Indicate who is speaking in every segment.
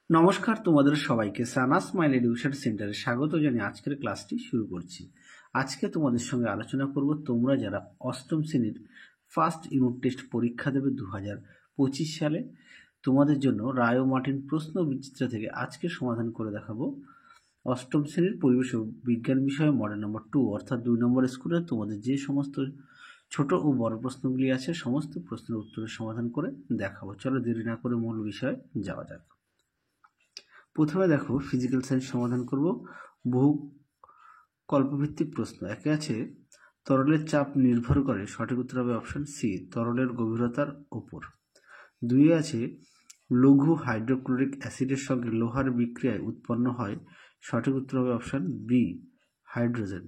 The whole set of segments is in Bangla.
Speaker 1: নমস্কার, তোমাদের সবাইকে সানাস স্মাইল এডুকেশন সেন্টারে স্বাগত জানিয়ে আজকের ক্লাসটি শুরু করছি। আজকে তোমাদের সঙ্গে আলোচনা করব তোমরা যারা অষ্টম শ্রেণীর ফার্স্ট ইউনিট টেস্ট পরীক্ষা দেবে 2025 সালে, তোমাদের জন্য রায় ও মার্টিন প্রশ্ন বিচিত্র থেকে আজকে সমাধান করে দেখাবো অষ্টম শ্রেণীর পরিবেশ ও বিজ্ঞান বিষয়ে মডেল নম্বর 2 অর্থাৎ 2 নম্বর স্কুলে তোমাদের যে সমস্ত ছোট ও বড় প্রশ্নগুলি আছে সমস্ত প্রশ্নের উত্তরের সমাধান করে দেখাবো। চলো দেরি না করে মূল বিষয়ে যাওয়া যাক। প্রথমে দেখো ফিজিক্যাল সায়েন্স সমাধান করব বহু কল্পভিত্তিক প্রশ্ন। একে আছে তরলের চাপ নির্ভর করে, সঠিক উত্তর হবে অপশন সি, তরলের গভীরতার উপর। দুই আছে লঘু হাইড্রোক্লোরিক অ্যাসিডের সঙ্গে লোহার বিক্রিয়ায় উৎপন্ন হয়, সঠিক উত্তর হবে অপশন বি, হাইড্রোজেন।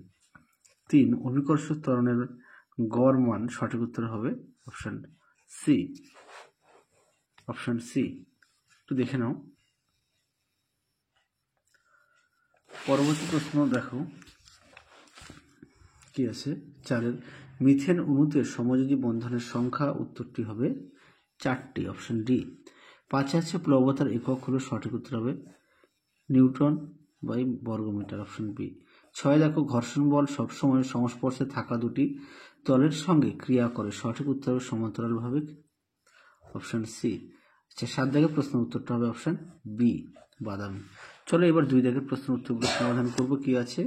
Speaker 1: তিন অভিকর্ষ ত্বরণের গড় মান, সঠিক উত্তর হবে অপশন সি, একটু দেখে নাও। পরবর্তী প্রশ্ন দেখো কি আছে, 4 মিথেন অণুতে সমযোজী বন্ধনের সংখ্যা, উত্তরটি হবে 4টি, অপশন ডি। 5 আছে প্লবতার একক হলো, সঠিক উত্তর হবে নিউটন বাই বর্গমিটার, অপশন বি। 6 দেখো ঘর্ষণ বল সবসময় সংস্পর্শে থাকা দুটি তলের সঙ্গে ক্রিয়া করে, সঠিক উত্তর হবে সমান্তরালভাবে, অপশন সি। আচ্ছা 7 দাগের প্রশ্নের উত্তরটা হবে অপশন বি, বাদামি। চলো এবার 2 দাগের প্রশ্নের উত্তরগুলো সমাধান করব। কি আছে,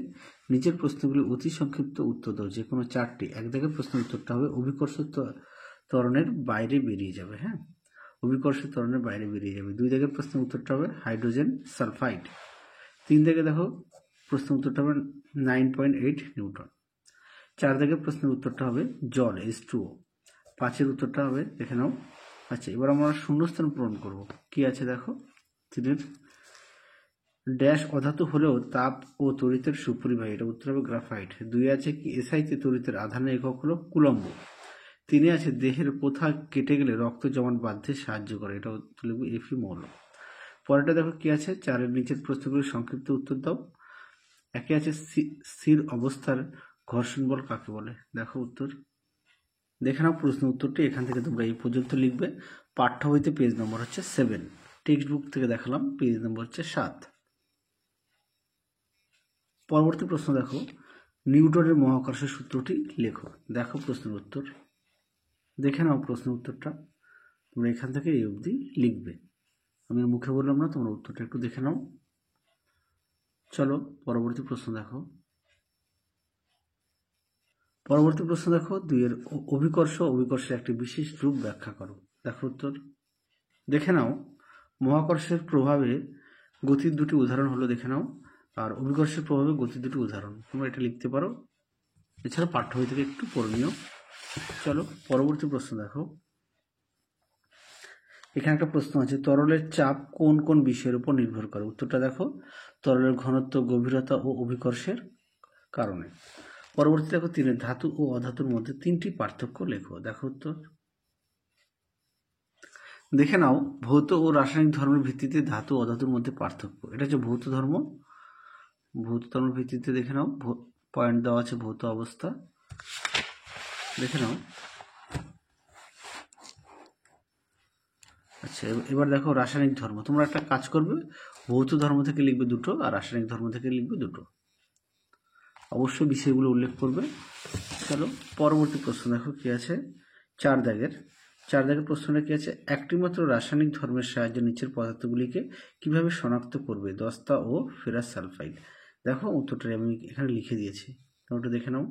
Speaker 1: নিচের প্রশ্নগুলি অতি সংক্ষিপ্ত উত্তর দাও, যে কোনো 4টি। 1 দাগের প্রশ্নের উত্তরটা হবে অভিকর্ষ ত্বরণের বাইরে বেরিয়ে যাবে। হ্যাঁ, অভিকর্ষ ত্বরণের বাইরে বেরিয়ে যাবে। 2 দাগের প্রশ্নের উত্তরটা হবে হাইড্রোজেন সালফাইড। 3 দাগে দেখো প্রশ্নের উত্তরটা হবে 9.8 নিউটন। 4 দাগের প্রশ্নের উত্তরটা হবে জল, H2O। 5-এর উত্তরটা হবে দেখে নাও। আচ্ছা এবার আমরা শূন্যস্থান পূরণ করব। কি আছে দেখো, 3-এর ড্যাশ অধাতু হলেও তাপ ও তড়িতের সুপরিবাহী, এটা উত্তর হবে গ্রাফাইট। 2 আছে কি এসআইতে তড়িতের আধানের একক হলো কুলম্ব। 3 আছে দেহের প্রথা কেটে গেলে রক্ত জমাট বাঁধতে সাহায্য করে, এটা উত্তর লিখব এফি মৌল। পরেরটা দেখো কি আছে, 4-এর নিচের প্রশ্নগুলির সংক্ষিপ্ত উত্তর দাও। একে আছে স্থির অবস্থার ঘর্ষণ বল কাকে বলে, দেখো উত্তর দেখে নাও। প্রশ্ন উত্তরটি এখান থেকে তোমরা এই পর্যন্ত লিখবে। পাঠ্য বইতে পেজ নম্বর হচ্ছে 7, টেক্সট বুক থেকে দেখালাম পেজ নম্বর হচ্ছে 7। পরবর্তী প্রশ্ন দেখো, নিউটনের মহাকর্ষের সূত্রটি লেখো। দেখো প্রশ্নের উত্তর দেখে নাও। প্রশ্নের উত্তরটা তোমরা এখান থেকে এই অবধি লিখবে, আমি মুখে বললাম না, তোমরা উত্তরটা একটু দেখে নাও। চলো পরবর্তী প্রশ্ন দেখো। পরবর্তী প্রশ্ন দেখো 2-এর অভিকর্ষের একটি বিশেষ রূপ ব্যাখ্যা করো। দেখো উত্তর দেখে নাও। মহাকর্ষের প্রভাবে গতির দুটি উদাহরণ হলো, দেখে নাও, আর অভিকর্ষের প্রভাবে গতির দুটি উদাহরণ, তোমরা এটা লিখতে পারো। এছাড়া পাঠ্য বই থেকে একটু পড়ে নিও। চলো পরবর্তী প্রশ্ন দেখো। এখানে একটা প্রশ্ন আছে, তরলের চাপ কোন কোন বিষয়ের উপর নির্ভর করে, উত্তরটা দেখো তরলের ঘনত্ব, গভীরতা ও অভিকর্ষের কারণে। পরবর্তী দেখো 3 ধাতু ও অধাতুর মধ্যে 3টি পার্থক্য লেখো। দেখো উত্তর দেখে নাও। ভৌত ও রাসায়নিক ধর্মের ভিত্তিতে ধাতু ও অধাতুর মধ্যে পার্থক্য, এটা হচ্ছে ভৌত ধর্মের ভিত্তিতে দেখে নাও। পয়েন্ট দেওয়া আছে ভৌত অবস্থা, দেখে নাও। আচ্ছা এবার দেখো রাসায়নিক ধর্ম, তোমরা একটা কাজ করবে, ভৌত ধর্ম থেকে লিখবে 2টো আর রাসায়নিক ধর্ম থেকে লিখবে 2টো, অবশ্যই বিষয়গুলো উল্লেখ করবে। চলো পরবর্তী প্রশ্ন দেখো কি আছে, 4 দাগের প্রশ্নটা কি আছে, একটি মাত্র রাসায়নিক ধর্মের সাহায্যে নিচের পদার্থগুলিকে কিভাবে শনাক্ত করবে, দস্তা ও ফেরাস সালফাইড। দেখো উত্তরটা আমি এখানে লিখে দিয়েছি, ওটা দেখে নাও।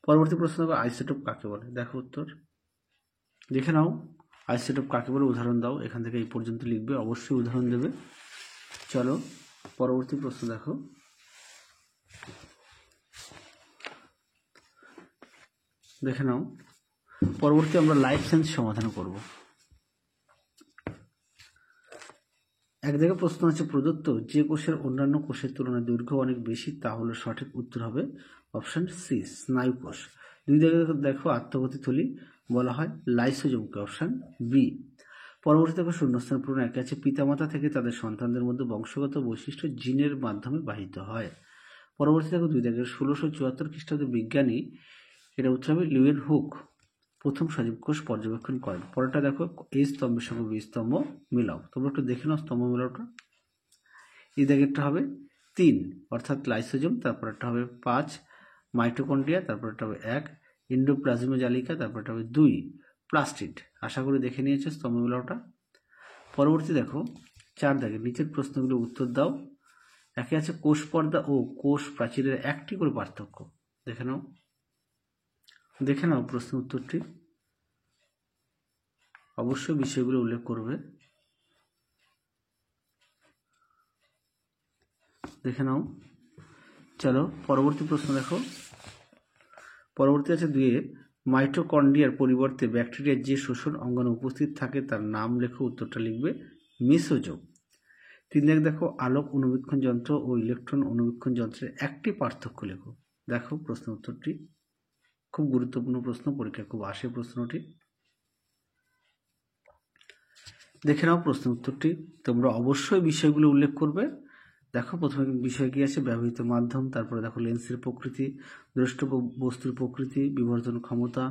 Speaker 1: পরবর্তী প্রশ্ন দেখো, আইসোটোপ কাকে বলে। দেখো উত্তর দেখে নাও। আইসোটোপ কাকে বলে উদাহরণ দাও, এখান থেকে এই পর্যন্ত লিখবে, অবশ্যই উদাহরণ দেবে। চলো পরবর্তী প্রশ্ন দেখো। দেখে নাও। পরবর্তী আমরা লাইফ সায়েন্স সমাধান করব। 1 দাগে প্রশ্ন আছে, প্রদত্ত যে কোষের অন্যান্য কোষের তুলনায় দৈর্ঘ্য অনেক বেশি তা হলো, সঠিক উত্তর হবে অপশন সি, স্নায়ু কোষ। 2 দাগে দেখো আত্মগতি থলি বলা হয় লাইসোজোমকে, অপশন বি। পরবর্তী দেখো শূন্যস্থান পূরণ। 1 আছে পিতামাতা থেকে তাদের সন্তানদের মধ্যে বংশগত বৈশিষ্ট্য জিনের মাধ্যমে বাহিত হয়। পরবর্তী দেখো 2 দাগের 1674 খ্রিস্টাব্দে বিজ্ঞানী, এটা উত্তর হবে লিউয়েন হুক, প্রথম সজীব কোষ পর্যবেক্ষণ করেন। পরেরটা দেখো এই স্তম্ভের সঙ্গে বি স্তম্ভ মিলাও, তোমরা একটু দেখে নাও স্তম্ভ মিলাওটা। এই দাগেরটা হবে 3 অর্থাৎ লাইসোজোম, তারপরটা হবে 5 মাইটোকন্ড্রিয়া, তারপরটা হবে 1 এন্ডোপ্লাজমীয় জালিকা, তারপরটা হবে 2 প্লাস্টিড। আশা করি দেখে নিয়েছো স্তম্ভগুলোটা। পরবর্তী দেখো 4 দাগে নিচের প্রশ্নগুলো উত্তর দাও। একে আছে কোষ পর্দা ও কোষ প্রাচীরের একটি করে পার্থক্য। দেখে নাও প্রশ্ন উত্তরটি। অবশ্যই বিষয়গুলো উল্লেখ করবে। দেখে নাও। চলো পরবর্তী প্রশ্ন দেখো। পরবর্তী আছে 2 মাইটোকন্ড্রিয়ার পরিবর্তে ব্যাকটেরিয়ার যে শোষণ অঙ্গাণু উপস্থিত থাকে তার নাম লেখো। উত্তরটা লিখবে মেসোজোম। 3 দাগে দেখো আলোক অনুবীক্ষণ যন্ত্র ও ইলেকট্রন অনুবীক্ষণ যন্ত্রের একটি পার্থক্য লেখো। দেখো প্রশ্ন উত্তরটি, খুব গুরুত্বপূর্ণ প্রশ্ন, পরীক্ষায় খুব আসে প্রশ্নটি। দেখে নাও প্রশ্ন উত্তরটি। তোমরা অবশ্যই বিষয়গুলো উল্লেখ করবে। দেখো প্রথমে বিষয় কি আছে, ব্যবহৃত মাধ্যম, তারপরে দেখো লেন্সের প্রকৃতি, দ্রষ্টব্য বস্তুর প্রকৃতি, বিবর্ধন ক্ষমতা।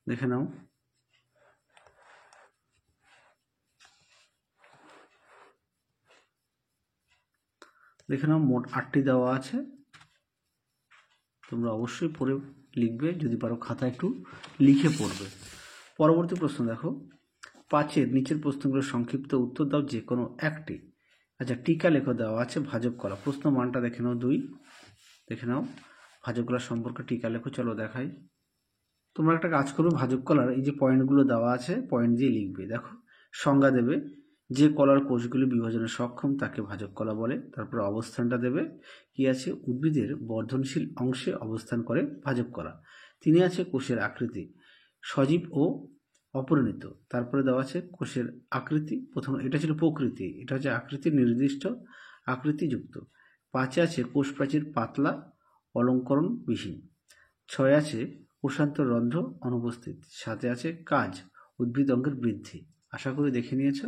Speaker 1: দেখে নাও। দেখে নাও মোট 8টি দেওয়া আছে, তোমরা অবশ্যই পড়ে লিখবে, যদি পারো খাতা একটু লিখে পড়বে। পরবর্তী প্রশ্ন দেখো 5-এর নিচের প্রশ্নগুলোর সংক্ষিপ্ত উত্তর দাও যে কোনো একটি। আচ্ছা, টিকা লেখো দেওয়া আছে ভাজক কলা। প্রশ্ন মানটা দেখে নাও 2। দেখে নাও ভাজক কলার সম্পর্কে টিকা লেখো। চলো দেখাই। তোমরা একটা কাজ করবে, ভাজক কলার এই যে পয়েন্টগুলো দেওয়া আছে পয়েন্ট দিয়ে লিখবে। দেখো সংজ্ঞা দেবে, যে কলার কোষগুলি বিভাজনে সক্ষম তাকে ভাজক কলা বলে। তারপরে অবস্থানটা দেবে, কি আছে, উদ্ভিদের বর্ধনশীল অংশে অবস্থান করে ভাজক কলা। 3 আছে কোষের আকৃতি, সজীব ও অপরিণত। তারপরে দেওয়া আছে কোষের আকৃতি, প্রথম এটা ছিল প্রকৃতি, এটা হচ্ছে আকৃতি, নির্দিষ্ট আকৃতিযুক্ত। 5 আছে কোষ প্রাচীর পাতলা অলঙ্করণ বিহীন। 6 আছে কোষান্তর রন্ধ্র অনুপস্থিত। 7 আছে কাজ, উদ্ভিদ অঙ্গের বৃদ্ধি। আশা করি দেখে নিয়েছ।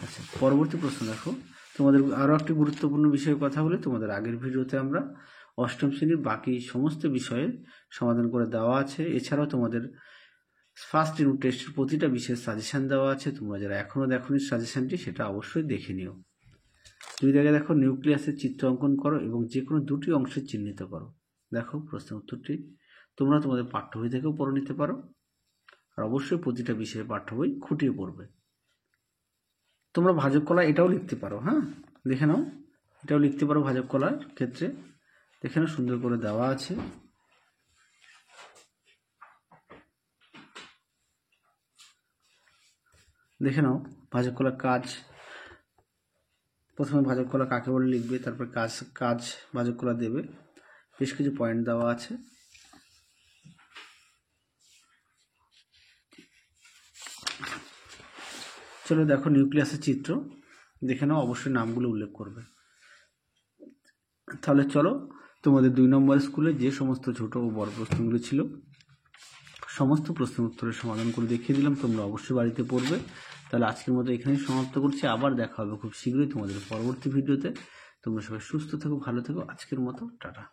Speaker 1: আচ্ছা, পরবর্তী প্রশ্ন দেখো। তোমাদের আরও একটি গুরুত্বপূর্ণ বিষয়ে কথা বলে, তোমাদের আগের ভিডিওতে আমরা 8ম শ্রেণীর বাকি সমস্ত বিষয়ে সমাধান করে দেওয়া আছে। এছাড়াও তোমাদের ফার্স্ট ইউনিট টেস্টের প্রতিটা বিষয়ের সাজেশান দেওয়া আছে। তোমরা যারা এখনও দেখোনি সাজেশানটি, সেটা অবশ্যই দেখে নিও। 2 জায়গায় দেখো নিউক্লিয়াসের চিত্র অঙ্কন করো এবং যে কোনো 2টি অংশে চিহ্নিত করো। দেখো প্রশ্ন উত্তরটি। তোমরা তোমাদের পাঠ্য বই থেকেও পড়ে নিতে পারো, আর অবশ্যই প্রতিটা বিষয়ে পাঠ্য বই খুঁটিয়ে পড়বে। তোমরা ভাজক কলা এটাও লিখতে পারো। হ্যাঁ, দেখে নাও, এটাও লিখতে পারো ভাজক কলার ক্ষেত্রে। দেখে নাও সুন্দর করে দেওয়া আছে। দেখে নাও ভাজক কলার কাজ। প্রথমে ভাজক কলা কাকে বলে লিখবে, তারপর কাজ ভাজক কলা দেবে। বেশ কিছু পয়েন্ট দেওয়া আছে। চলো দেখো নিউক্লিয়াসের চিত্র। দেখে নাও, অবশ্যই নামগুলো উল্লেখ করবে। তাহলে চলো তোমাদের 2 নম্বর স্কুলে যে সমস্ত ছোট ও বড় প্রশ্নগুলো ছিল সমস্ত প্রশ্নের উত্তরের সমাধান করে দেখিয়ে দিলাম। তোমরা অবশ্যই বাড়িতে পড়বে। তাহলে আজকের মতো এখানেই সমাপ্ত করছি। আবার দেখা হবে খুব শীঘ্রই তোমাদের পরবর্তী ভিডিওতে। তোমরা সবাই সুস্থ থেকো, ভালো থেকো। আজকের মতো টাটা।